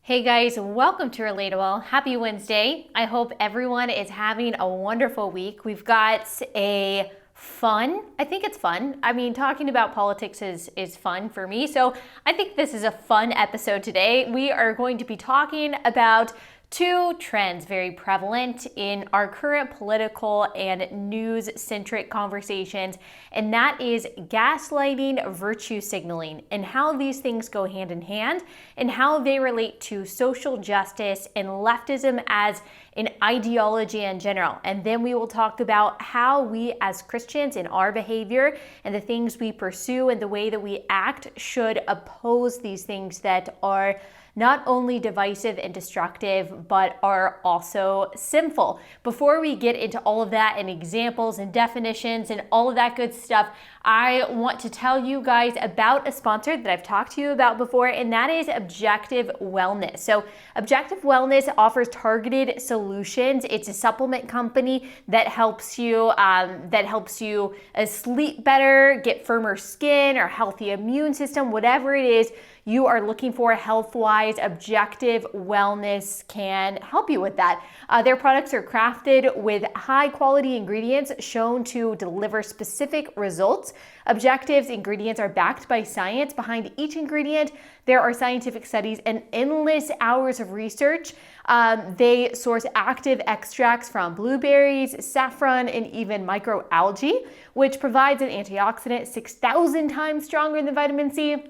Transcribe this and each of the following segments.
Hey guys, welcome to Relatable. Happy Wednesday. I hope everyone is having a wonderful week. We've got I think it's fun. I mean, talking about politics is fun for me. So I think this is a fun episode today. We are going to be talking about two trends very prevalent in our current political and news-centric conversations, and that is gaslighting, virtue signaling, and how these things go hand in hand, and how they relate to social justice and leftism as an ideology in general. And then we will talk about how we as Christians in our behavior and the things we pursue and the way that we act should oppose these things that are not only divisive and destructive, but are also sinful. Before we get into all of that and examples and definitions and all of that good stuff, I want to tell you guys about a sponsor that I've talked to you about before, and that is Objective Wellness. So Objective Wellness offers targeted solutions. It's a supplement company that helps you sleep better, get firmer skin or healthy immune system, whatever it is you are looking for health-wise. Objective Wellness can help you with that. Their products are crafted with high-quality ingredients shown to deliver specific results. Objective's ingredients are backed by science. Behind each ingredient, there are scientific studies and endless hours of research. They source active extracts from blueberries, saffron, and even microalgae, which provides an antioxidant 6,000 times stronger than vitamin C.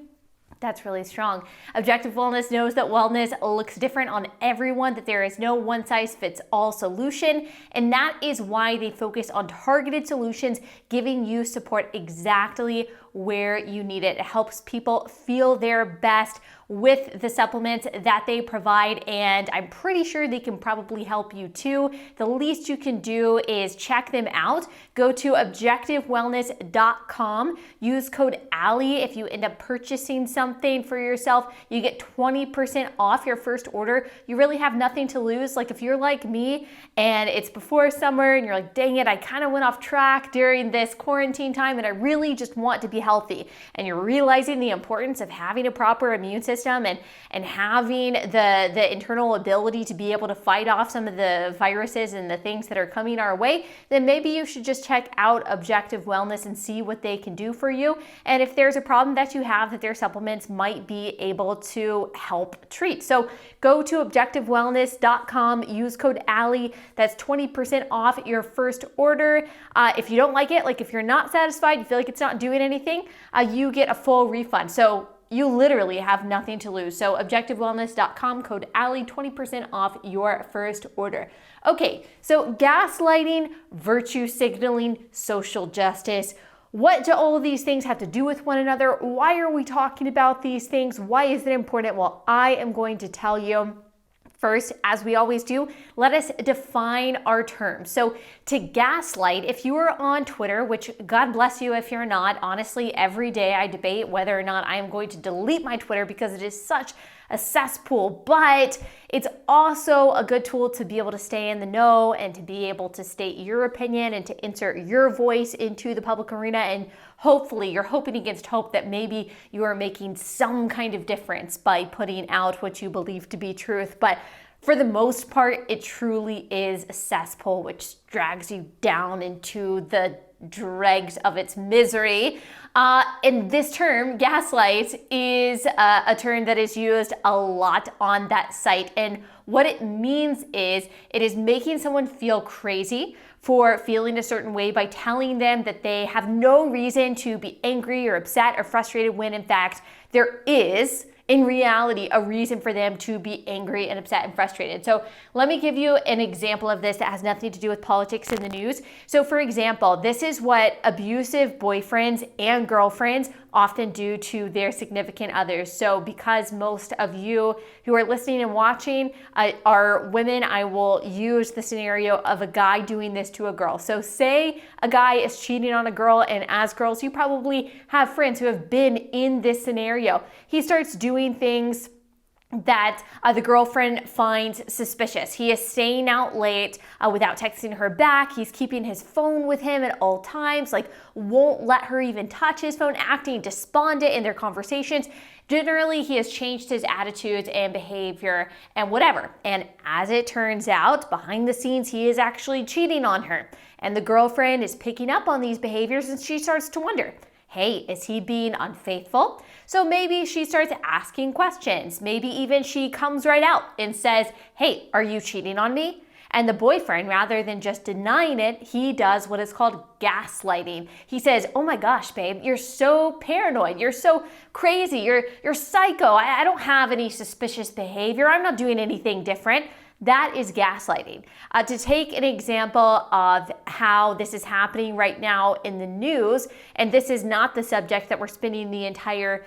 That's really strong. Objective Wellness knows that wellness looks different on everyone, that there is no one-size-fits-all solution, and that is why they focus on targeted solutions, giving you support exactly where you need it. It helps people feel their best with the supplements that they provide, and I'm pretty sure they can probably help you too. The least you can do is check them out. Go to objectivewellness.com. Use code Allie if you end up purchasing something for yourself. You get 20% off your first order. You really have nothing to lose. Like if you're like me and it's before summer and you're like, dang it, I kind of went off track during this quarantine time and I really just want to be healthy, and you're realizing the importance of having a proper immune system and having the internal ability to be able to fight off some of the viruses and the things that are coming our way, then maybe you should just check out Objective Wellness and see what they can do for you. And if there's a problem that you have, that their supplements might be able to help treat. So go to objectivewellness.com, use code Allie. That's 20% off your first order. If you don't like it, like if you're not satisfied, you feel like it's not doing anything, you get a full refund. So you literally have nothing to lose. So objectivewellness.com, code Allie, 20% off your first order. Okay, so gaslighting, virtue signaling, social justice. What do all of these things have to do with one another? Why are we talking about these things? Why is it important? Well, I am going to tell you. First, as we always do, let us define our terms. So to gaslight, if you are on Twitter, which God bless you if you're not, honestly, every day I debate whether or not I am going to delete my Twitter because it is such a cesspool, but it's also a good tool to be able to stay in the know and to be able to state your opinion and to insert your voice into the public arena. And hopefully you're hoping against hope that maybe you are making some kind of difference by putting out what you believe to be truth. But for the most part, it truly is a cesspool which drags you down into the dregs of its misery. And this term, gaslight, is a term that is used a lot on that site. And what it means is it is making someone feel crazy for feeling a certain way by telling them that they have no reason to be angry or upset or frustrated when in fact there is, in reality, a reason for them to be angry and upset and frustrated. So let me give you an example of this that has nothing to do with politics in the news. So for example, this is what abusive boyfriends and girlfriends often do to their significant others. So because most of you who are listening and watching are women, I will use the scenario of a guy doing this to a girl. So say a guy is cheating on a girl, and as girls, you probably have friends who have been in this scenario. He starts doing things that the girlfriend finds suspicious. He is staying out late without texting her back. He's keeping his phone with him at all times, like won't let her even touch his phone, acting despondent in their conversations. Generally, he has changed his attitudes and behavior and whatever. And as it turns out, behind the scenes, he is actually cheating on her. And the girlfriend is picking up on these behaviors, and she starts to wonder, hey, is he being unfaithful? So maybe she starts asking questions. Maybe even she comes right out and says, hey, are you cheating on me? And the boyfriend, rather than just denying it, he does what is called gaslighting. He says, oh my gosh, babe, you're so paranoid. You're so crazy. You're psycho. I don't have any suspicious behavior. I'm not doing anything different. That is gaslighting. To take an example of how this is happening right now in the news, and this is not the subject that we're spending the entire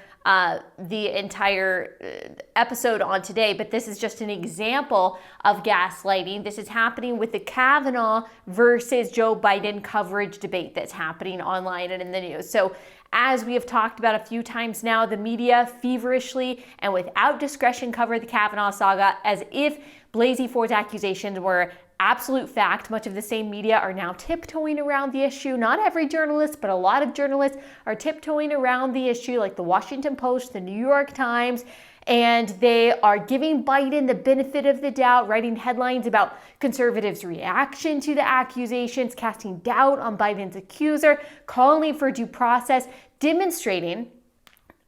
episode on today, but this is just an example of gaslighting. This is happening with the Kavanaugh versus Joe Biden coverage debate that's happening online and in the news. So as we have talked about a few times now, the media feverishly and without discretion covered the Kavanaugh saga as if Blasey Ford's accusations were absolute fact. Much of the same media are now tiptoeing around the issue. Not every journalist, but a lot of journalists are tiptoeing around the issue, like the Washington Post, the New York Times, and they are giving Biden the benefit of the doubt, writing headlines about conservatives' reaction to the accusations, casting doubt on Biden's accuser, calling for due process, demonstrating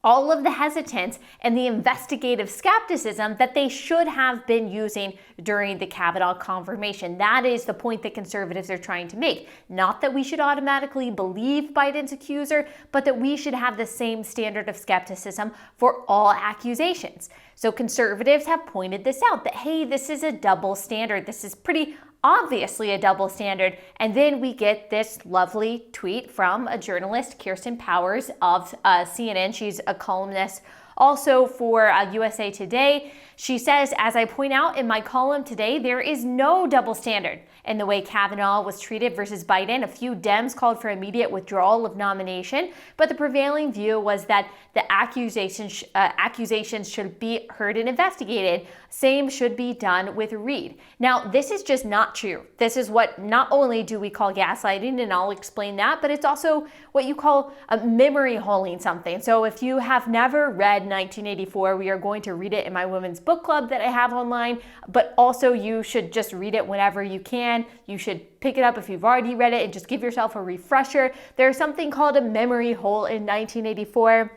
all of the hesitance and the investigative skepticism that they should have been using during the Kavanaugh confirmation. That is the point that conservatives are trying to make. Not that we should automatically believe Biden's accuser, but that we should have the same standard of skepticism for all accusations. So conservatives have pointed this out, that, hey, this is a double standard. This is pretty obviously a double standard. And then we get this lovely tweet from a journalist, Kirsten Powers of CNN. She's a columnist also for USA Today. She says, as I point out in my column today, there is no double standard in the way Kavanaugh was treated versus Biden. A few Dems called for immediate withdrawal of nomination, but the prevailing view was that the accusations should be heard and investigated. Same should be done with Reid. Now, this is just not true. This is what not only do we call gaslighting, and I'll explain that, but it's also what you call memory holing something. So if you have never read 1984, we are going to read it in my women's book club that I have online, but also you should just read it whenever you can. You should pick it up if you've already read it and just give yourself a refresher. There's something called a memory hole in 1984.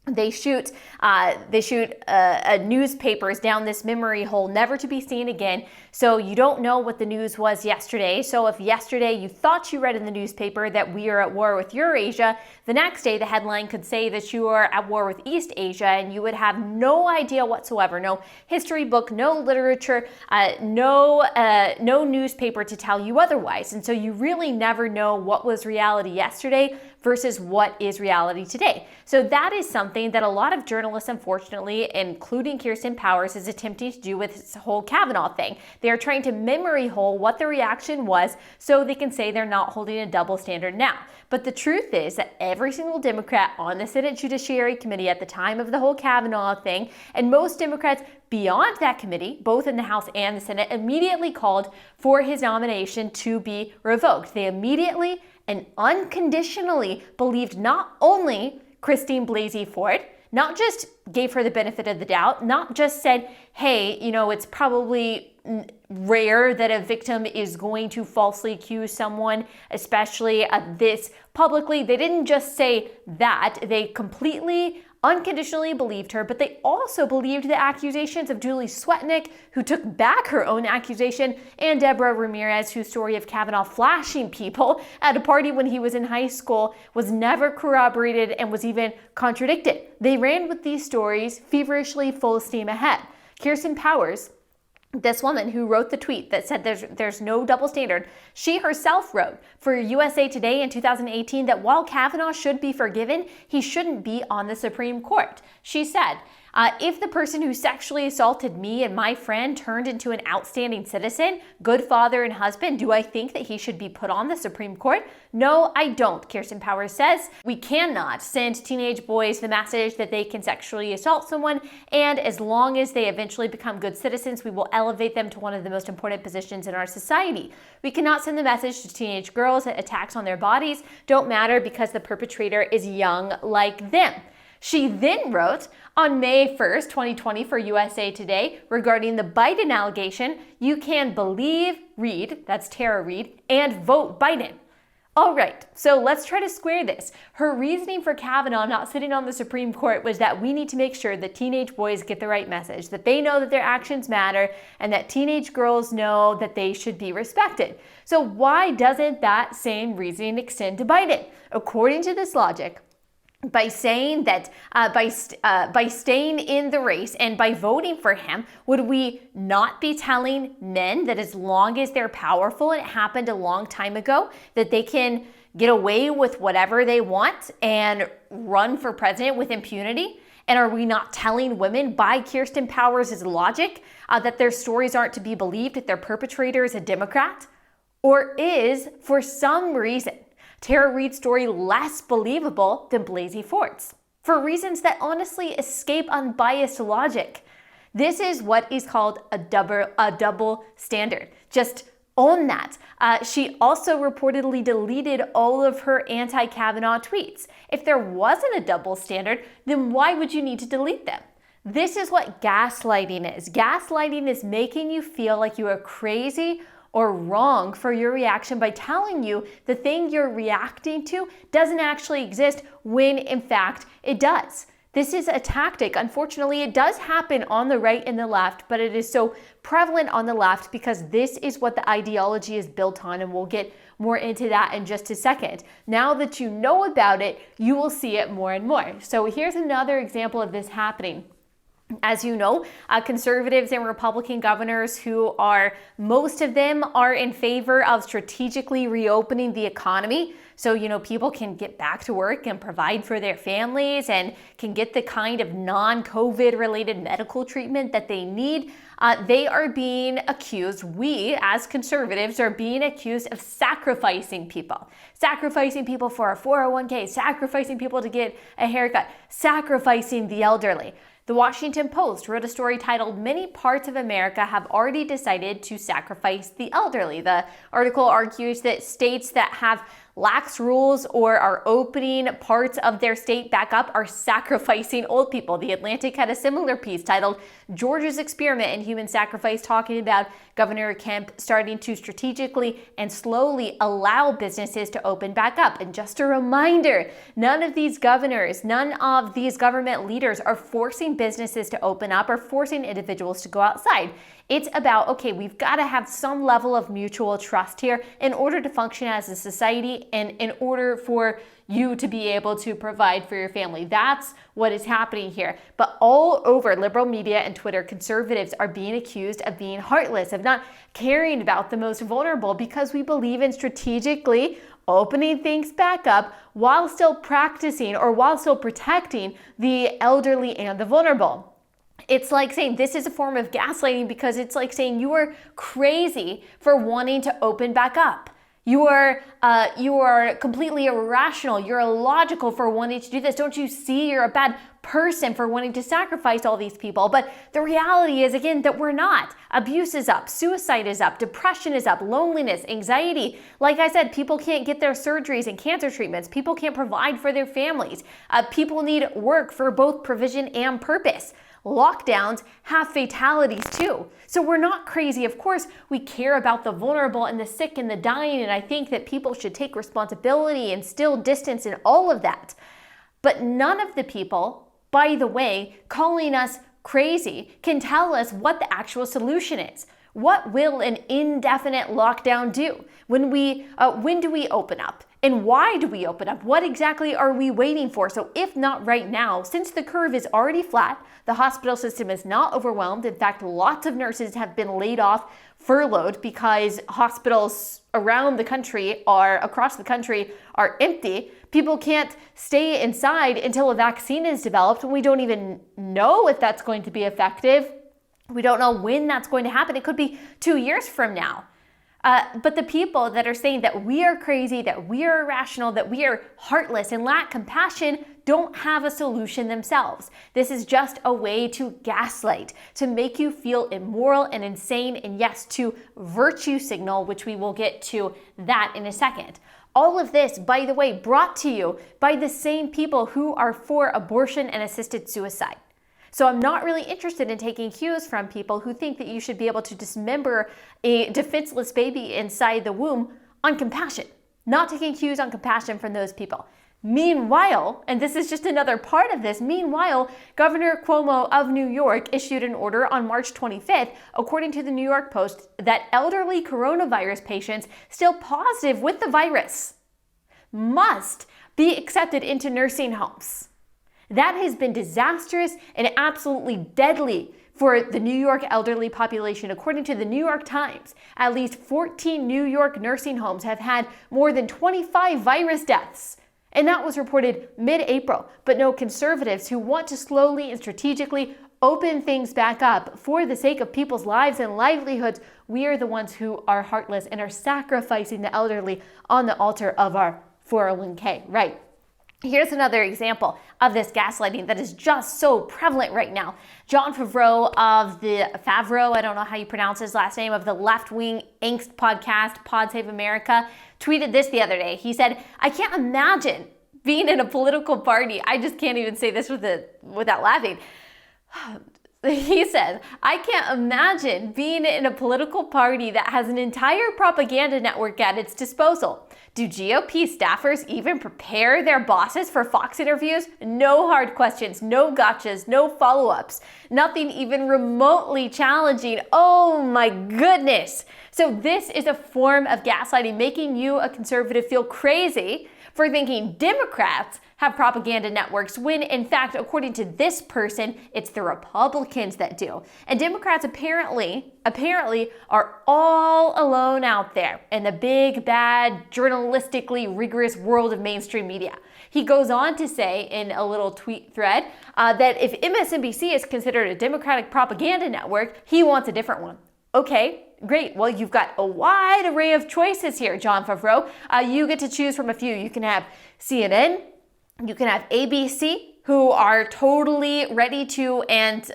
They shoot newspapers down this memory hole, never to be seen again. So you don't know what the news was yesterday. So if yesterday you thought you read in the newspaper that we are at war with Eurasia, the next day the headline could say that you are at war with East Asia, and you would have no idea whatsoever, no history book, no literature, no newspaper to tell you otherwise. And so you really never know what was reality yesterday versus what is reality today. So that is something that a lot of journalists, unfortunately, including Kirsten Powers, is attempting to do with this whole Kavanaugh thing. They are trying to memory hole what the reaction was so they can say they're not holding a double standard now. But the truth is that every single Democrat on the Senate Judiciary Committee at the time of the whole Kavanaugh thing, and most Democrats beyond that committee, both in the House and the Senate, immediately called for his nomination to be revoked. They immediately and unconditionally believed not only Christine Blasey Ford, not just gave her the benefit of the doubt, not just said, hey, it's probably rare that a victim is going to falsely accuse someone, especially this publicly. They didn't just say that. They completely unconditionally believed her, but they also believed the accusations of Julie Swetnick, who took back her own accusation, and Deborah Ramirez, whose story of Kavanaugh flashing people at a party when he was in high school was never corroborated and was even contradicted. They ran with these stories feverishly, full steam ahead. Kirsten Powers, this woman who wrote the tweet that said there's no double standard, she herself wrote for USA Today in 2018 that while Kavanaugh should be forgiven, he shouldn't be on the Supreme Court. She said, If the person who sexually assaulted me and my friend turned into an outstanding citizen, good father and husband, do I think that he should be put on the Supreme Court? No, I don't, Kirsten Powers says. We cannot send teenage boys the message that they can sexually assault someone, and as long as they eventually become good citizens, we will elevate them to one of the most important positions in our society. We cannot send the message to teenage girls that attacks on their bodies don't matter because the perpetrator is young like them. She then wrote on May 1st, 2020 for USA Today regarding the Biden allegation, you can believe Reid, that's Tara Reid, and vote Biden. All right, so let's try to square this. Her reasoning for Kavanaugh not sitting on the Supreme Court was that we need to make sure that teenage boys get the right message, that they know that their actions matter, and that teenage girls know that they should be respected. So why doesn't that same reasoning extend to Biden? According to this logic, by saying that by staying in the race and by voting for him, would we not be telling men that as long as they're powerful, and it happened a long time ago, that they can get away with whatever they want and run for president with impunity? And are we not telling women by Kirsten Powers' logic that their stories aren't to be believed if their perpetrator is a Democrat? Or is, for some reason, Tara Reid's story less believable than Blasey Ford's, for reasons that honestly escape unbiased logic? This is what is called a double standard. Just own that. She also reportedly deleted all of her anti-Kavanaugh tweets. If there wasn't a double standard, then why would you need to delete them? This is what gaslighting is. Gaslighting is making you feel like you are crazy or wrong for your reaction by telling you the thing you're reacting to doesn't actually exist when in fact it does. This is a tactic. Unfortunately, it does happen on the right and the left, but it is so prevalent on the left because this is what the ideology is built on, and we'll get more into that in just a second. Now that you know about it, you will see it more and more. So here's another example of this happening. As you know, conservatives and Republican governors most of them are in favor of strategically reopening the economy. So, people can get back to work and provide for their families and can get the kind of non-COVID related medical treatment that they need. They are being accused, we as conservatives are being accused of sacrificing people for a 401k, sacrificing people to get a haircut, sacrificing the elderly. The Washington Post wrote a story titled, "Many Parts of America Have Already Decided to Sacrifice the Elderly." The article argues that states that have lax rules or are opening parts of their state back up are sacrificing old people. The Atlantic had a similar piece titled "Georgia's Experiment in Human Sacrifice," talking about Governor Kemp starting to strategically and slowly allow businesses to open back up. And just a reminder, none of these governors, none of these government leaders are forcing businesses to open up or forcing individuals to go outside. It's about, okay, we've got to have some level of mutual trust here in order to function as a society and in order for you to be able to provide for your family. That's what is happening here. But all over liberal media and Twitter, conservatives are being accused of being heartless, of not caring about the most vulnerable, because we believe in strategically opening things back up while still practicing or while still protecting the elderly and the vulnerable. It's like saying this is a form of gaslighting because it's like saying you are crazy for wanting to open back up. You are completely irrational. You're illogical for wanting to do this. Don't you see you're a bad person for wanting to sacrifice all these people? But the reality is, again, that we're not. Abuse is up. Suicide is up. Depression is up. Loneliness, anxiety. Like I said, people can't get their surgeries and cancer treatments. People can't provide for their families. People need work for both provision and purpose. Lockdowns have fatalities too. So we're not crazy. Of course, we care about the vulnerable and the sick and the dying, and I think that people should take responsibility and still distance and all of that. But none of the people, by the way, calling us crazy can tell us what the actual solution is. What will an indefinite lockdown do? When do we open up? And why do we open up? What exactly are we waiting for? So if not right now, since the curve is already flat, the hospital system is not overwhelmed. In fact, lots of nurses have been laid off, furloughed, because hospitals across the country are empty. People can't stay inside until a vaccine is developed, and we don't even know if that's going to be effective. We don't know when that's going to happen. It could be 2 years from now. But the people that are saying that we are crazy, that we are irrational, that we are heartless and lack compassion don't have a solution themselves. This is just a way to gaslight, to make you feel immoral and insane, and yes, to virtue signal, which we will get to that in a second. All of this, by the way, brought to you by the same people who are for abortion and assisted suicide. So I'm not really interested in taking cues from people who think that you should be able to dismember a defenseless baby inside the womb on compassion. Not taking cues on compassion from those people. Meanwhile, and this is just another part of this, meanwhile, Governor Cuomo of New York issued an order on March 25th, according to the New York Post, that elderly coronavirus patients still positive with the virus must be accepted into nursing homes. That has been disastrous and absolutely deadly for the New York elderly population. According to the New York Times, at least 14 New York nursing homes have had more than 25 virus deaths. And that was reported mid-April. But no, conservatives who want to slowly and strategically open things back up for the sake of people's lives and livelihoods, we are the ones who are heartless and are sacrificing the elderly on the altar of our 401k, right? Here's another example of this gaslighting that is just so prevalent right now. Jon Favreau of I don't know how you pronounce his last name, of the left-wing angst podcast, Pod Save America, tweeted this the other day. He said, "I can't imagine being in a political party." I just can't even say this without laughing. He says, "I can't imagine being in a political party that has an entire propaganda network at its disposal. Do GOP staffers even prepare their bosses for Fox interviews? No hard questions, no gotchas, no follow-ups, nothing even remotely challenging. Oh my goodness." So this is a form of gaslighting, making you, a conservative, feel crazy for thinking Democrats have propaganda networks, when in fact, according to this person, it's the Republicans that do. And Democrats apparently are all alone out there in the big, bad, journalistically rigorous world of mainstream media. He goes on to say in a little tweet thread that if MSNBC is considered a Democratic propaganda network, he wants a different one. Okay, great. Well, you've got a wide array of choices here, Jon Favreau. You get to choose from a few. You can have CNN, you can have ABC, who are totally ready to and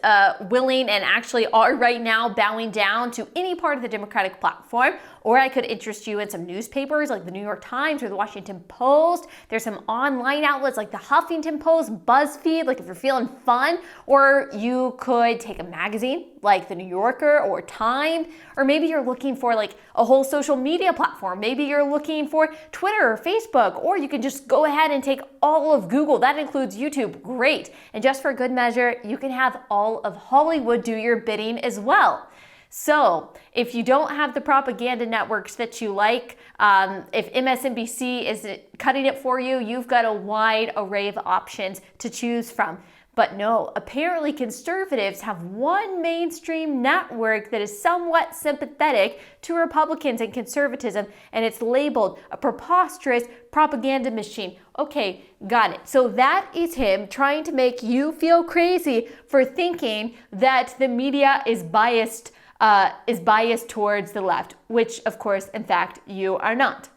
willing and actually are right now bowing down to any part of the Democratic platform. Or I could interest you in some newspapers like the New York Times or the Washington Post. There's some online outlets like the Huffington Post, BuzzFeed, like if you're feeling fun. Or you could take a magazine like the New Yorker or Time. Or maybe you're looking for like a whole social media platform. Maybe you're looking for Twitter or Facebook. Or you can just go ahead and take all of Google. That includes YouTube. Great. And just for good measure, you can have all of Hollywood do your bidding as well. So if you don't have the propaganda networks that you like, if MSNBC isn't cutting it for you, you've got a wide array of options to choose from. But no, apparently conservatives have one mainstream network that is somewhat sympathetic to Republicans and conservatism, and it's labeled a preposterous propaganda machine. Okay, got it. So that is him trying to make you feel crazy for thinking that the media is biased towards the left, which of course, in fact, you are not.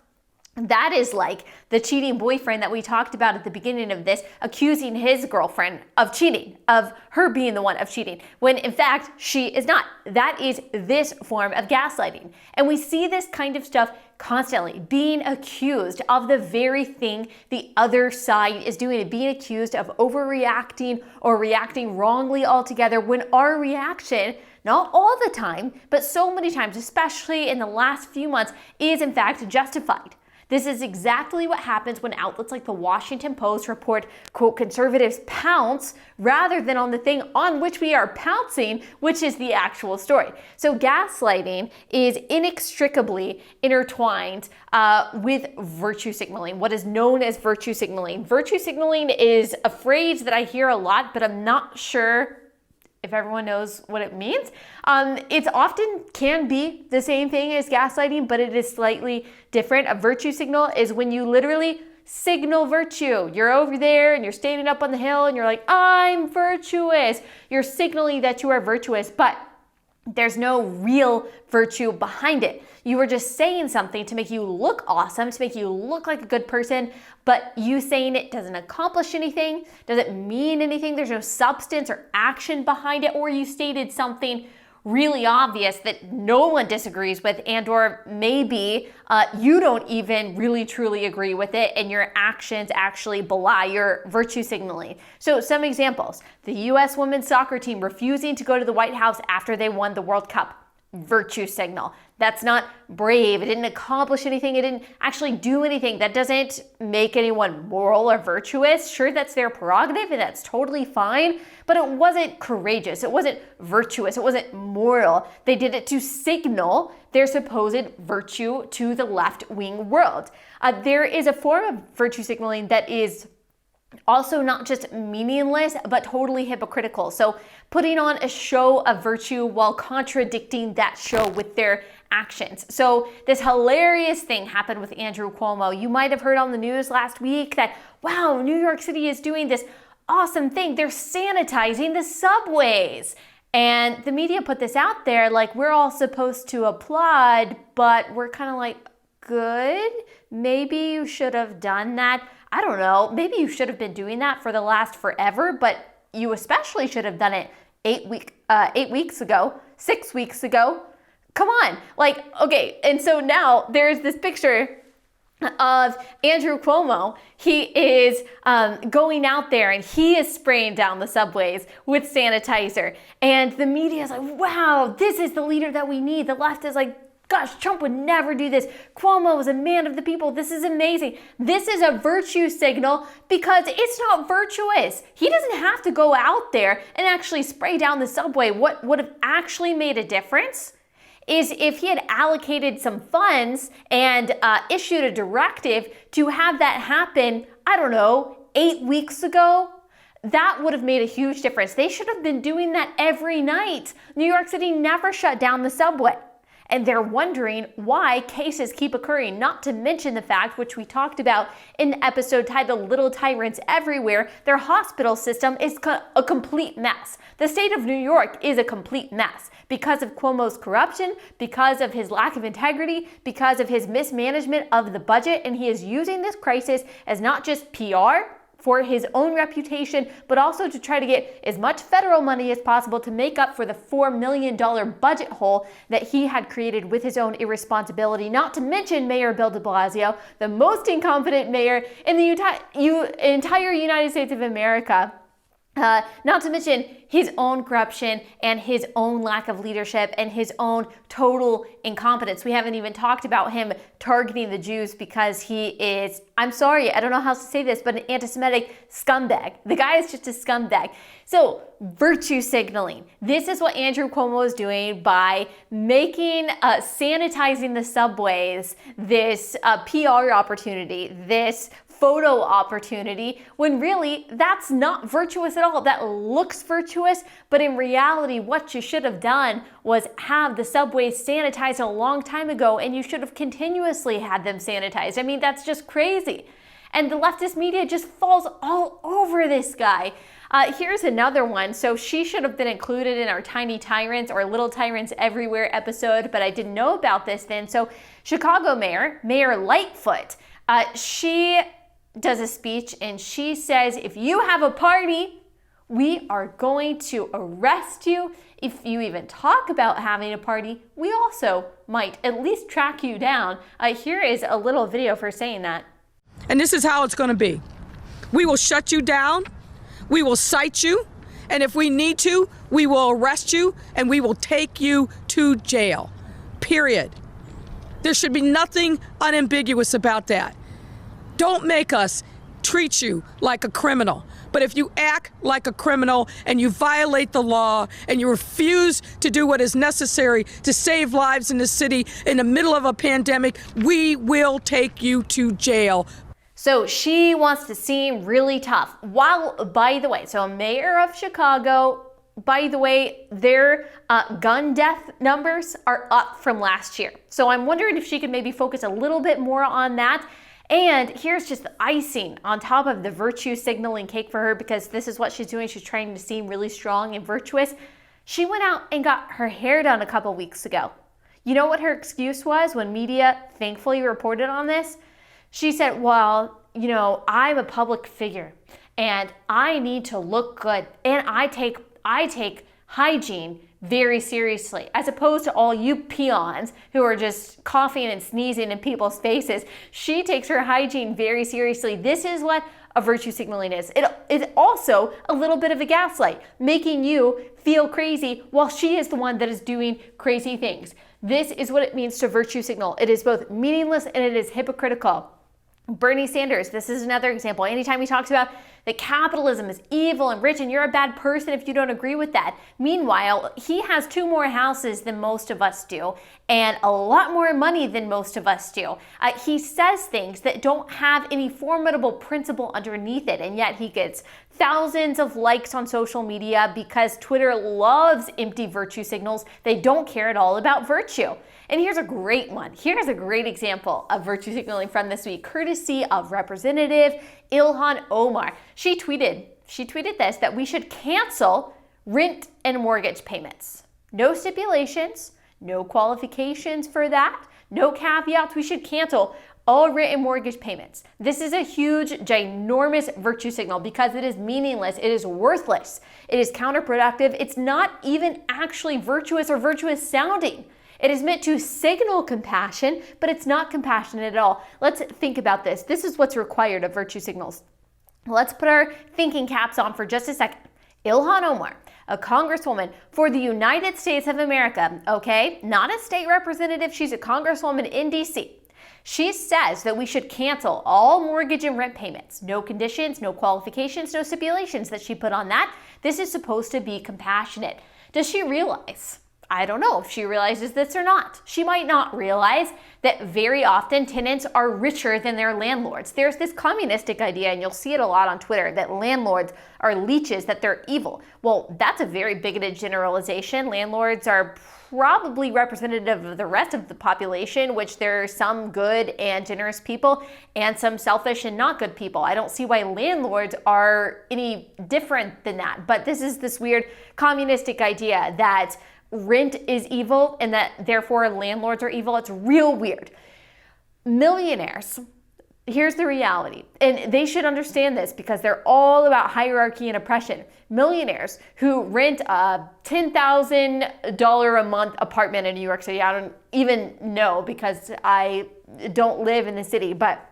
That is like the cheating boyfriend that we talked about at the beginning of this, accusing his girlfriend of cheating, of her being the one of cheating, when in fact she is not. That is this form of gaslighting. And we see this kind of stuff constantly, being accused of the very thing the other side is doing, being accused of overreacting or reacting wrongly altogether, when our reaction, not all the time, but so many times, especially in the last few months, is in fact justified. This is exactly what happens when outlets like the Washington Post report, quote, conservatives pounce rather than on the thing on which we are pouncing, which is the actual story. So gaslighting is inextricably intertwined with virtue signaling, what is known as virtue signaling. Virtue signaling is a phrase that I hear a lot, but I'm not sure if everyone knows what it means. It's often can be the same thing as gaslighting, but it is slightly different. A virtue signal is when you literally signal virtue. You're over there and you're standing up on the hill and you're like, I'm virtuous. You're signaling that you are virtuous, but there's no real virtue behind it. You were just saying something to make you look awesome, to make you look like a good person, but you saying it doesn't accomplish anything, doesn't mean anything, there's no substance or action behind it, or you stated something really obvious that no one disagrees with, and or maybe you don't even really truly agree with it and your actions actually belie your virtue signaling. So some examples: the US women's soccer team refusing to go to the White House after they won the World Cup. Virtue signal. That's not brave. It didn't accomplish anything. It didn't actually do anything. That doesn't make anyone moral or virtuous. Sure, that's their prerogative and that's totally fine, but it wasn't courageous. It wasn't virtuous. It wasn't moral. They did it to signal their supposed virtue to the left-wing world. There is a form of virtue signaling that is also not just meaningless, but totally hypocritical. So putting on a show of virtue while contradicting that show with their actions. So this hilarious thing happened with Andrew Cuomo. You might have heard on the news last week that, wow, New York City is doing this awesome thing. They're sanitizing the subways. And the media put this out there like, we're all supposed to applaud, but we're kind of like, good, maybe you should have done that. I don't know, maybe you should have been doing that for the last forever, but you especially should have done it 8 weeks ago, 6 weeks ago. Come on, like, okay. And so now there's this picture of Andrew Cuomo. He is going out there and he is spraying down the subways with sanitizer. And the media is like, wow, this is the leader that we need. The left is like, gosh, Trump would never do this. Cuomo is a man of the people. This is amazing. This is a virtue signal because it's not virtuous. He doesn't have to go out there and actually spray down the subway. What would have actually made a difference is if he had allocated some funds and issued a directive to have that happen, I don't know, 8 weeks ago. That would have made a huge difference. They should have been doing that every night. New York City never shut down the subway. And they're wondering why cases keep occurring, not to mention the fact, which we talked about in the episode titled Little Tyrants Everywhere, their hospital system is a complete mess. The state of New York is a complete mess because of Cuomo's corruption, because of his lack of integrity, because of his mismanagement of the budget, and he is using this crisis as not just PR, for his own reputation, but also to try to get as much federal money as possible to make up for the $4 million budget hole that he had created with his own irresponsibility. Not to mention Mayor Bill de Blasio, the most incompetent mayor in the entire United States of America. Not to mention his own corruption and his own lack of leadership and his own total incompetence. We haven't even talked about him targeting the Jews because he is, I'm sorry, I don't know how else to say this, but an anti-Semitic scumbag. The guy is just a scumbag. So virtue signaling. This is what Andrew Cuomo is doing by making sanitizing the subways this PR opportunity, this photo opportunity, when really that's not virtuous at all. That looks virtuous, but in reality, what you should have done was have the subways sanitized a long time ago, and you should have continuously had them sanitized. I mean, that's just crazy. And the leftist media just falls all over this guy. Here's another one. So she should have been included in our Tiny Tyrants or Little Tyrants Everywhere episode, but I didn't know about this then. So Chicago Mayor Lightfoot, she does a speech and she says, if you have a party, we are going to arrest you. If you even talk about having a party, we also might at least track you down. Here is a little video for saying that. And this is how it's going to be. We will shut you down. We will cite you. And if we need to, we will arrest you and we will take you to jail. Period. There should be nothing unambiguous about that. Don't make us treat you like a criminal. But if you act like a criminal and you violate the law and you refuse to do what is necessary to save lives in the city in the middle of a pandemic, we will take you to jail. So she wants to seem really tough. While, by the way, so mayor of Chicago, by the way, their gun death numbers are up from last year. So I'm wondering if she could maybe focus a little bit more on that. And here's just the icing on top of the virtue signaling cake for her, because this is what she's doing. She's trying to seem really strong and virtuous. She went out and got her hair done a couple weeks ago. You know what her excuse was when media thankfully reported on this? She said, well, you know, I'm a public figure and I need to look good, and I take hygiene very seriously, as opposed to all you peons who are just coughing and sneezing in people's faces. She takes her hygiene very seriously. This is what a virtue signaling is. It's also a little bit of a gaslight, making you feel crazy while she is the one that is doing crazy things. This is what it means to virtue signal. It is both meaningless and it is hypocritical. Bernie Sanders, this is another example. Anytime he talks about that capitalism is evil and rich and you're a bad person if you don't agree with that. Meanwhile, he has 2 more houses than most of us do and a lot more money than most of us do. He says things that don't have any formidable principle underneath it, and yet he gets thousands of likes on social media because Twitter loves empty virtue signals. They don't care at all about virtue. And here's a great one. Here's a great example of virtue signaling from this week, courtesy of Representative Ilhan Omar. She tweeted this, that we should cancel rent and mortgage payments. No stipulations, no qualifications for that, no caveats. We should cancel all rent and mortgage payments. This is a huge, ginormous virtue signal because it is meaningless, it is worthless, it is counterproductive, it's not even actually virtuous or virtuous sounding. It is meant to signal compassion, but it's not compassionate at all. Let's think about this. This is what's required of virtue signals. Let's put our thinking caps on for just a second. Ilhan Omar, a congresswoman for the United States of America, okay? Not a state representative, she's a congresswoman in DC. She says that we should cancel all mortgage and rent payments. No conditions, no qualifications, no stipulations that she put on that. This is supposed to be compassionate. Does she realize? I don't know if she realizes this or not. She might not realize that very often tenants are richer than their landlords. There's this communistic idea, and you'll see it a lot on Twitter, that landlords are leeches, that they're evil. Well, that's a very bigoted generalization. Landlords are probably representative of the rest of the population, which there are some good and generous people and some selfish and not good people. I don't see why landlords are any different than that. But this is this weird communistic idea that rent is evil and that therefore landlords are evil. It's real weird. Millionaires, here's the reality, and they should understand this because they're all about hierarchy and oppression. Millionaires who rent a $10,000 a month apartment in New York City, I don't even know because I don't live in the city, but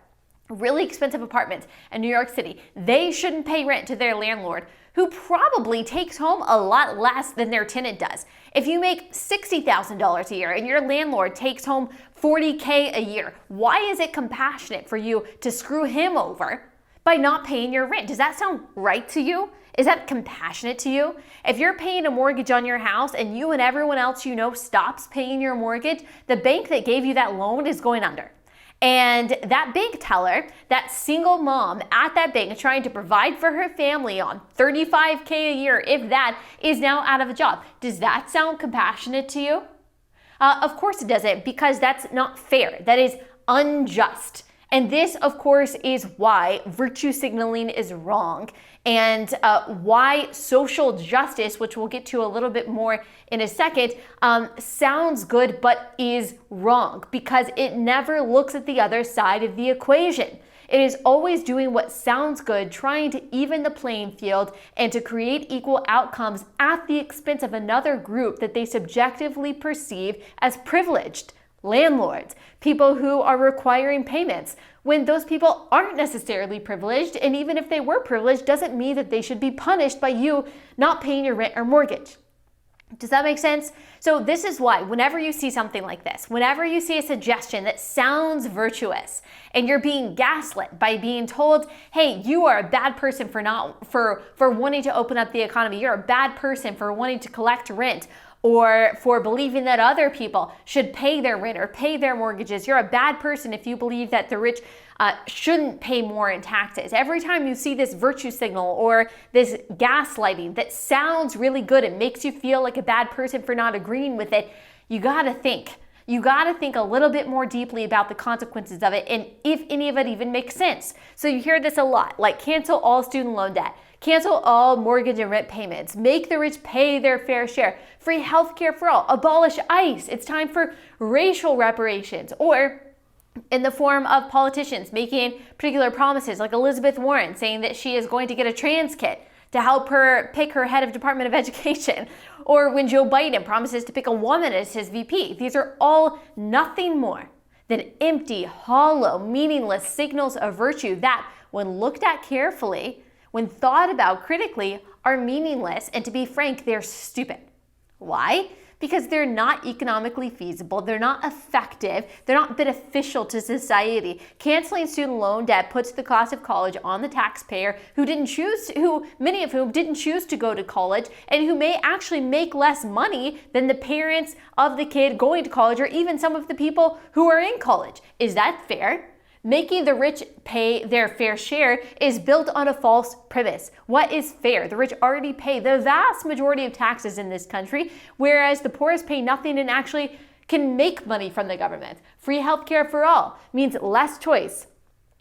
really expensive apartments in New York City, they shouldn't pay rent to their landlord, who probably takes home a lot less than their tenant does. If you make $60,000 a year and your landlord takes home $40K a year, why is it compassionate for you to screw him over by not paying your rent? Does that sound right to you? Is that compassionate to you? If you're paying a mortgage on your house and you and everyone else you know stops paying your mortgage, the bank that gave you that loan is going under. And that bank teller, that single mom at that bank trying to provide for her family on $35K a year, if that, is now out of a job. Does that sound compassionate to you? Of course it doesn't, because that's not fair. That is unjust. And this, of course, is why virtue signaling is wrong, and why social justice, which we'll get to a little bit more in a second, sounds good but is wrong, because it never looks at the other side of the equation. It is always doing what sounds good, trying to even the playing field and to create equal outcomes at the expense of another group that they subjectively perceive as privileged. Landlords, people who are requiring payments, when those people aren't necessarily privileged, and even if they were privileged, doesn't mean that they should be punished by you not paying your rent or mortgage. Does that make sense? So this is why whenever you see something like this, whenever you see a suggestion that sounds virtuous and you're being gaslit by being told, hey, you are a bad person for wanting to open up the economy. You're a bad person for wanting to collect rent, or for believing that other people should pay their rent or pay their mortgages. You're a bad person if you believe that the rich shouldn't pay more in taxes. Every time you see this virtue signal or this gaslighting that sounds really good and makes you feel like a bad person for not agreeing with it, you gotta think. You gotta think a little bit more deeply about the consequences of it and if any of it even makes sense. So you hear this a lot, like cancel all student loan debt, cancel all mortgage and rent payments, make the rich pay their fair share, free healthcare for all, abolish ICE, it's time for racial reparations, or in the form of politicians making particular promises like Elizabeth Warren saying that she is going to get a trans kit to help her pick her head of Department of Education, or when Joe Biden promises to pick a woman as his VP. These are all nothing more than empty, hollow, meaningless signals of virtue that, when looked at carefully, when thought about critically, are meaningless, and to be frank, they're stupid. Why? Because they're not economically feasible, they're not effective, they're not beneficial to society. Canceling student loan debt puts the cost of college on the taxpayer many of whom didn't choose to go to college and who may actually make less money than the parents of the kid going to college or even some of the people who are in college. Is that fair? Making the rich pay their fair share is built on a false premise. What is fair? The rich already pay the vast majority of taxes in this country, whereas the poorest pay nothing and actually can make money from the government. Free healthcare for all means less choice,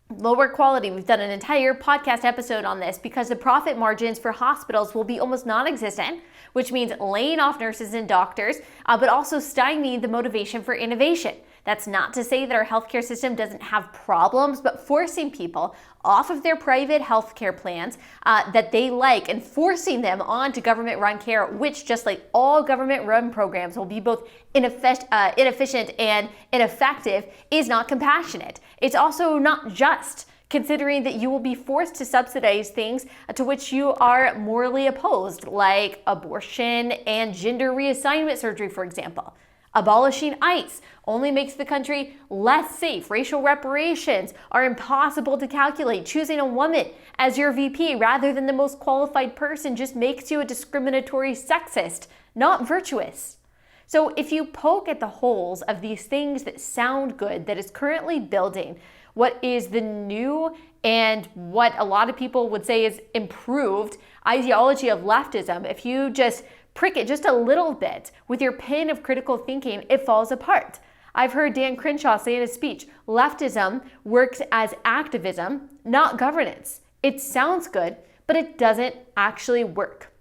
lower quality. We've done an entire podcast episode on this because the profit margins for hospitals will be almost non-existent, which means laying off nurses and doctors, but also stymieing the motivation for innovation. That's not to say that our healthcare system doesn't have problems, but forcing people off of their private healthcare plans that they like and forcing them onto government-run care, which, just like all government-run programs, will be both inefficient and ineffective, is not compassionate. It's also not just, considering that you will be forced to subsidize things to which you are morally opposed, like abortion and gender reassignment surgery, for example. Abolishing ICE only makes the country less safe. Racial reparations are impossible to calculate. Choosing a woman as your VP rather than the most qualified person just makes you a discriminatory sexist, not virtuous. So if you poke at the holes of these things that sound good, that is currently building what is the new and what a lot of people would say is improved ideology of leftism, if you just prick it just a little bit with your pen of critical thinking, it falls apart. I've heard Dan Crenshaw say in his speech, leftism works as activism, not governance. It sounds good, but it doesn't actually work.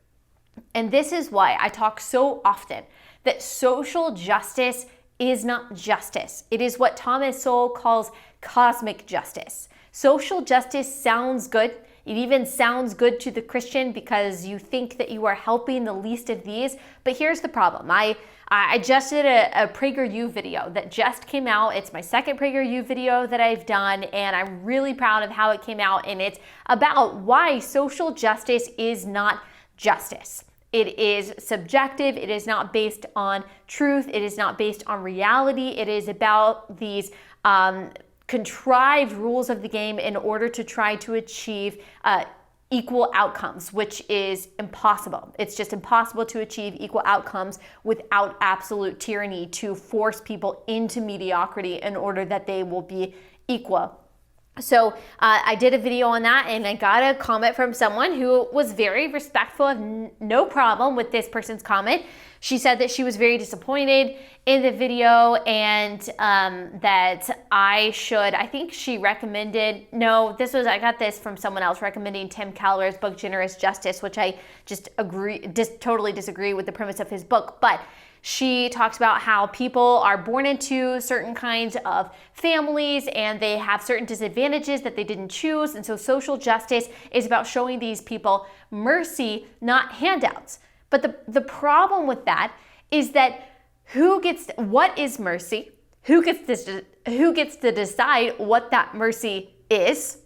And this is why I talk so often that social justice is not justice. It is what Thomas Sowell calls cosmic justice. Social justice sounds good. It even sounds good to the Christian because you think that you are helping the least of these. But here's the problem. I just did a PragerU video that just came out. It's my second PragerU video that I've done, and I'm really proud of how it came out. And it's about why social justice is not justice. It is subjective. It is not based on truth. It is not based on reality. It is about these contrived rules of the game in order to try to achieve equal outcomes, which is impossible. It's just impossible to achieve equal outcomes without absolute tyranny to force people into mediocrity in order that they will be equal. So I did a video on that, and I got a comment from someone who was very respectful, of no problem with this person's comment. She said that she was very disappointed in the video and that I think she recommended, I got this from someone else recommending Tim Keller's book, Generous Justice, which I just totally disagree with the premise of his book. But she talks about how people are born into certain kinds of families and they have certain disadvantages that they didn't choose. And so social justice is about showing these people mercy, not handouts. But the problem with that is that what is mercy? Who gets to decide what that mercy is?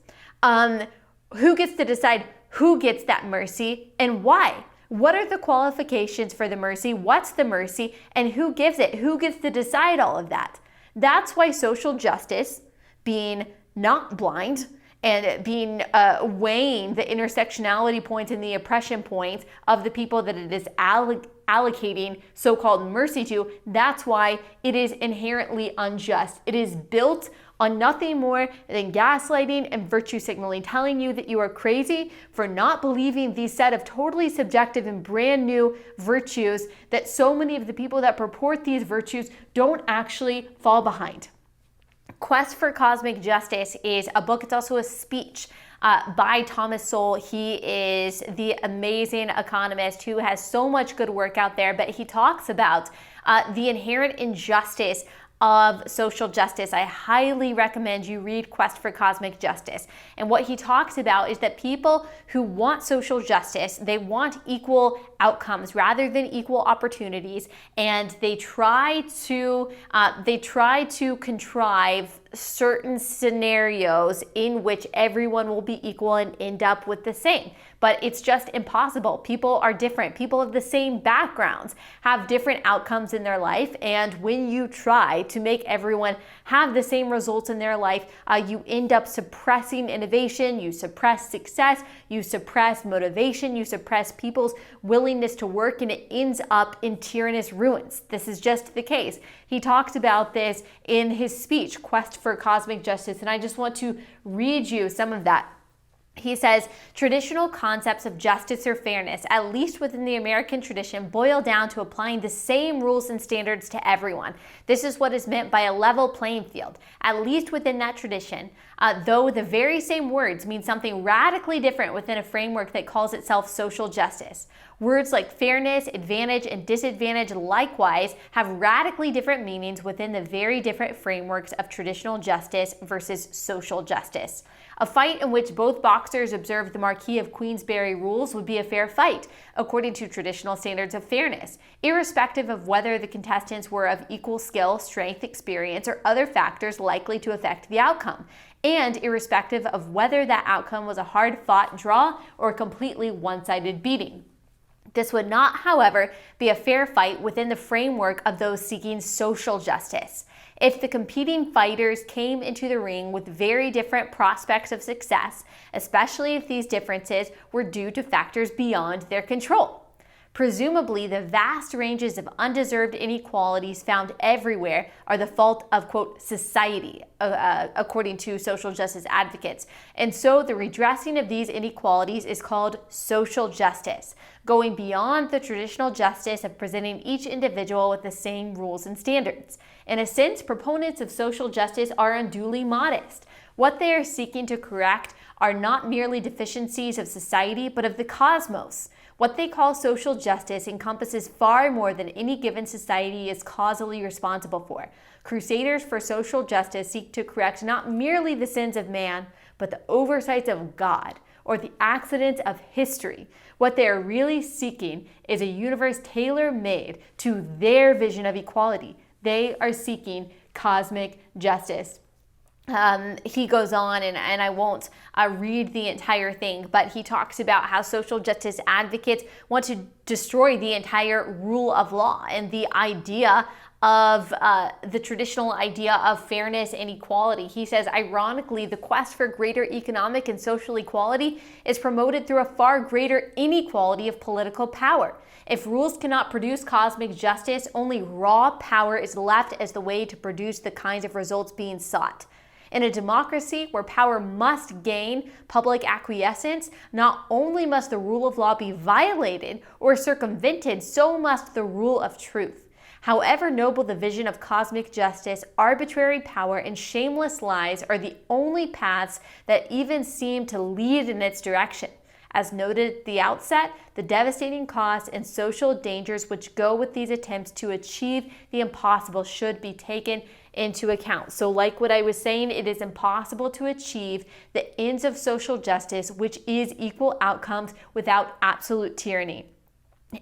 Who gets to decide who gets that mercy and why? What are the qualifications for the mercy? What's the mercy? And who gives it? Who gets to decide all of that? That's why social justice, being not blind and being weighing the intersectionality points and the oppression points of the people that it is allocating so-called mercy to, that's why it is inherently unjust. It is built on nothing more than gaslighting and virtue signaling, telling you that you are crazy for not believing these set of totally subjective and brand new virtues that so many of the people that purport these virtues don't actually fall behind. Quest for Cosmic Justice is a book. It's also a speech by Thomas Sowell. He is the amazing economist who has so much good work out there, but he talks about the inherent injustice of social justice. I highly recommend you read Quest for Cosmic Justice. And what he talks about is that people who want social justice, they want equal outcomes rather than equal opportunities, and they try to contrive certain scenarios in which everyone will be equal and end up with the same. But it's just impossible. People are different. People of the same backgrounds have different outcomes in their life. And when you try to make everyone have the same results in their life, you end up suppressing innovation, you suppress success, you suppress motivation, you suppress people's willingness to work, and it ends up in tyrannous ruins. This is just the case. He talked about this in his speech, Quest for Cosmic Justice, and I just want to read you some of that. He says, traditional concepts of justice or fairness, at least within the American tradition, boil down to applying the same rules and standards to everyone. This is what is meant by a level playing field. At least within that tradition, though the very same words mean something radically different within a framework that calls itself social justice. Words like fairness, advantage, and disadvantage likewise have radically different meanings within the very different frameworks of traditional justice versus social justice. A fight in which both boxers observed the Marquis of Queensberry rules would be a fair fight, according to traditional standards of fairness, irrespective of whether the contestants were of equal skill, strength, experience, or other factors likely to affect the outcome, and irrespective of whether that outcome was a hard-fought draw or a completely one-sided beating. This would not, however, be a fair fight within the framework of those seeking social justice. If the competing fighters came into the ring with very different prospects of success, especially if these differences were due to factors beyond their control. Presumably, the vast ranges of undeserved inequalities found everywhere are the fault of, quote, society, according to social justice advocates. And so the redressing of these inequalities is called social justice, going beyond the traditional justice of presenting each individual with the same rules and standards. In a sense, proponents of social justice are unduly modest. What they are seeking to correct are not merely deficiencies of society, but of the cosmos. What they call social justice encompasses far more than any given society is causally responsible for. Crusaders for social justice seek to correct not merely the sins of man, but the oversights of God, or the accidents of history. What they are really seeking is a universe tailor-made to their vision of equality. They are seeking cosmic justice. He goes on, and I won't read the entire thing, but he talks about how social justice advocates want to destroy the entire rule of law and the idea of the traditional idea of fairness and equality. He says, ironically, the quest for greater economic and social equality is promoted through a far greater inequality of political power. If rules cannot produce cosmic justice, only raw power is left as the way to produce the kinds of results being sought. In a democracy where power must gain public acquiescence, not only must the rule of law be violated or circumvented, so must the rule of truth. However noble the vision of cosmic justice, arbitrary power and shameless lies are the only paths that even seem to lead in its direction. As noted at the outset, the devastating costs and social dangers which go with these attempts to achieve the impossible should be taken into account. So like what I was saying, it is impossible to achieve the ends of social justice, which is equal outcomes, without absolute tyranny.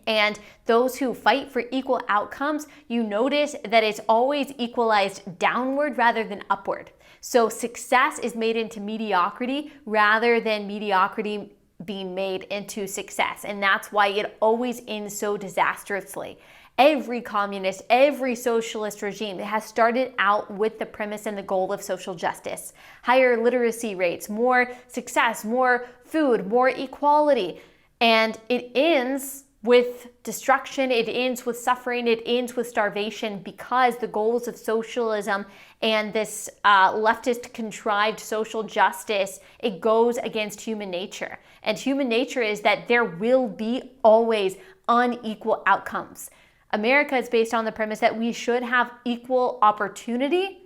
And those who fight for equal outcomes, you notice that it's always equalized downward rather than upward. So success is made into mediocrity rather than mediocrity being made into success. And that's why it always ends so disastrously. Every communist, every socialist regime has started out with the premise and the goal of social justice. Higher literacy rates, more success, more food, more equality. And it ends with destruction, it ends with suffering, it ends with starvation, because the goals of socialism and this leftist contrived social justice, it goes against human nature. And human nature is that there will be always unequal outcomes. America is based on the premise that we should have equal opportunity,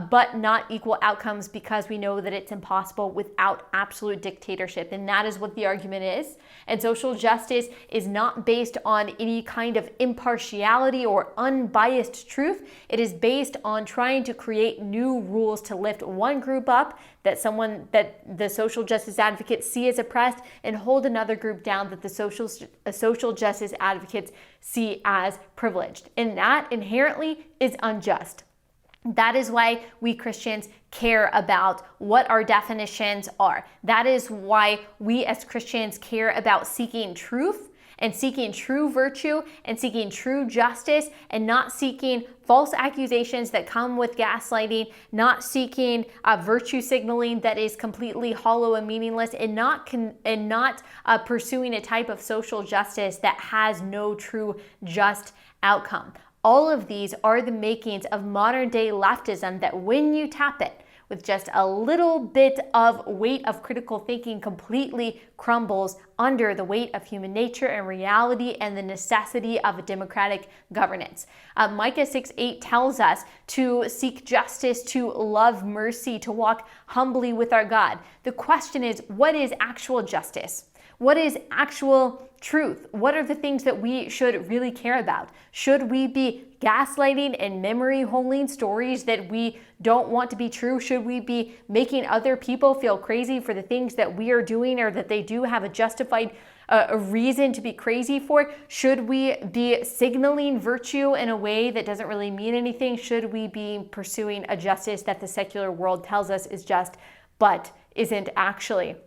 but not equal outcomes, because we know that it's impossible without absolute dictatorship. And that is what the argument is. And social justice is not based on any kind of impartiality or unbiased truth. It is based on trying to create new rules to lift one group up that the social justice advocates see as oppressed, and hold another group down that the social justice advocates see as privileged. And that inherently is unjust. That is why we Christians care about what our definitions are. That is why we as Christians care about seeking truth and seeking true virtue and seeking true justice, and not seeking false accusations that come with gaslighting, not seeking virtue signaling that is completely hollow and meaningless, and not pursuing a type of social justice that has no true just outcome. All of these are the makings of modern day leftism that, when you tap it with just a little bit of weight of critical thinking, completely crumbles under the weight of human nature and reality and the necessity of a democratic governance. Micah 6:8 tells us to seek justice, to love mercy, to walk humbly with our God. The question is, what is actual justice? What is actual truth? What are the things that we should really care about? Should we be gaslighting and memory holding stories that we don't want to be true? Should we be making other people feel crazy for the things that we are doing, or that they do have a justified reason to be crazy for? Should we be signaling virtue in a way that doesn't really mean anything? Should we be pursuing a justice that the secular world tells us is just, but isn't actually?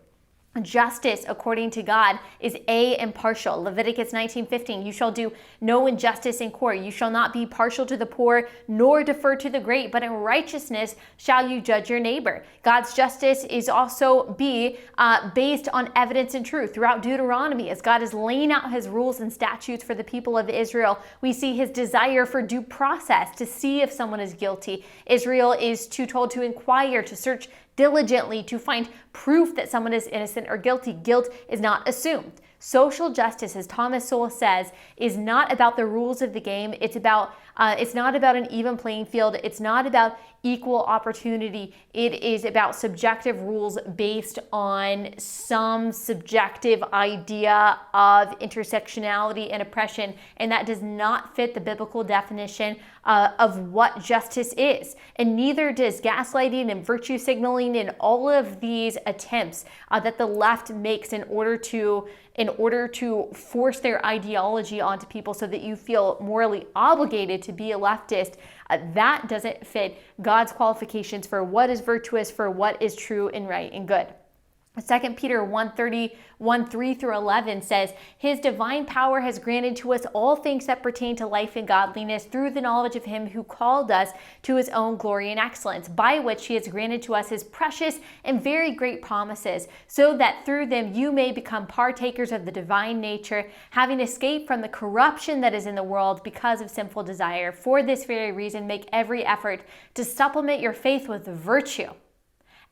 Justice, according to God, is impartial. Leviticus 19:15, you shall do no injustice in court. You shall not be partial to the poor, nor defer to the great, but in righteousness shall you judge your neighbor. God's justice is also based on evidence and truth. Throughout Deuteronomy, as God is laying out his rules and statutes for the people of Israel, we see his desire for due process to see if someone is guilty. Israel is told to inquire, to search diligently, to find proof that someone is innocent or guilty. Guilt is not assumed. Social justice, as Thomas Sowell says, is not about the rules of the game. It's not about an even playing field. It's not about equal opportunity. It is about subjective rules based on some subjective idea of intersectionality and oppression, and that does not fit the biblical definition of what justice is. And neither does gaslighting and virtue signaling and all of these attempts that the left makes in order to force their ideology onto people so that you feel morally obligated to be a leftist. That doesn't fit God's qualifications for what is virtuous, for what is true and right and good. 2 Peter 1:3-11 says, his divine power has granted to us all things that pertain to life and godliness through the knowledge of him who called us to his own glory and excellence, by which he has granted to us his precious and very great promises, so that through them you may become partakers of the divine nature, having escaped from the corruption that is in the world because of sinful desire. For this very reason, make every effort to supplement your faith with virtue,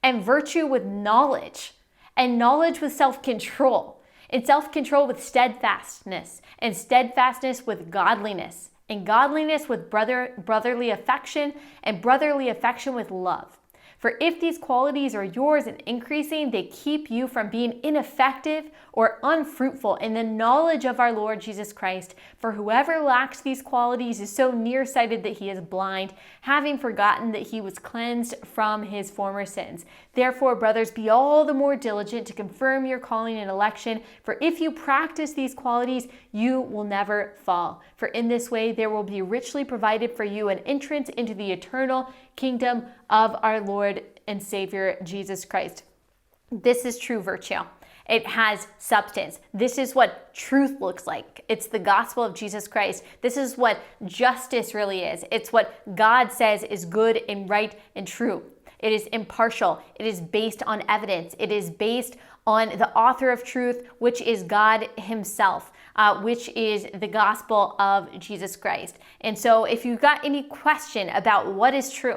and virtue with knowledge, and knowledge with self-control, and self-control with steadfastness, and steadfastness with godliness, and godliness with brotherly affection, and brotherly affection with love. For if these qualities are yours and increasing, they keep you from being ineffective or unfruitful in the knowledge of our Lord Jesus Christ. For whoever lacks these qualities is so nearsighted that he is blind, having forgotten that he was cleansed from his former sins. Therefore, brothers, be all the more diligent to confirm your calling and election, for if you practice these qualities, you will never fall. For in this way there will be richly provided for you an entrance into the eternal kingdom of our Lord and Savior Jesus Christ. This is true virtue. It has substance. This is what truth looks like. It's the gospel of Jesus Christ. This is what justice really is. It's what God says is good and right and true. It is impartial. It is based on evidence. It is based on the author of truth, which is God himself, which is the gospel of Jesus Christ. And so if you've got any question about what is true,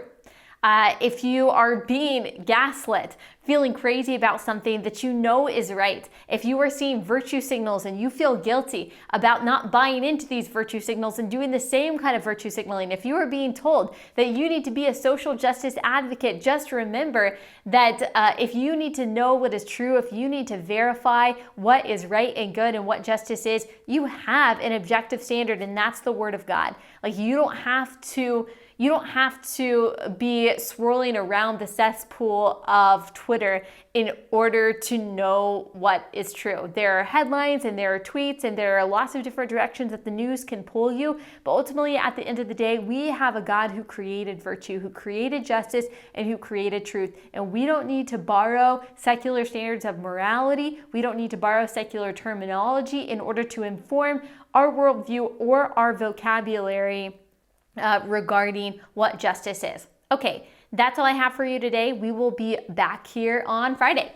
if you are being gaslit, feeling crazy about something that you know is right, if you are seeing virtue signals and you feel guilty about not buying into these virtue signals and doing the same kind of virtue signaling, if you are being told that you need to be a social justice advocate, just remember that if you need to know what is true, if you need to verify what is right and good and what justice is, you have an objective standard, and that's the Word of God. Like, you don't have to be swirling around the cesspool of Twitter in order to know what is true. There are headlines and there are tweets and there are lots of different directions that the news can pull you. But ultimately, at the end of the day, we have a God who created virtue, who created justice, and who created truth. And we don't need to borrow secular standards of morality. We don't need to borrow secular terminology in order to inform our worldview or our vocabulary regarding what justice is. Okay, that's all I have for you today. We will be back here on Friday.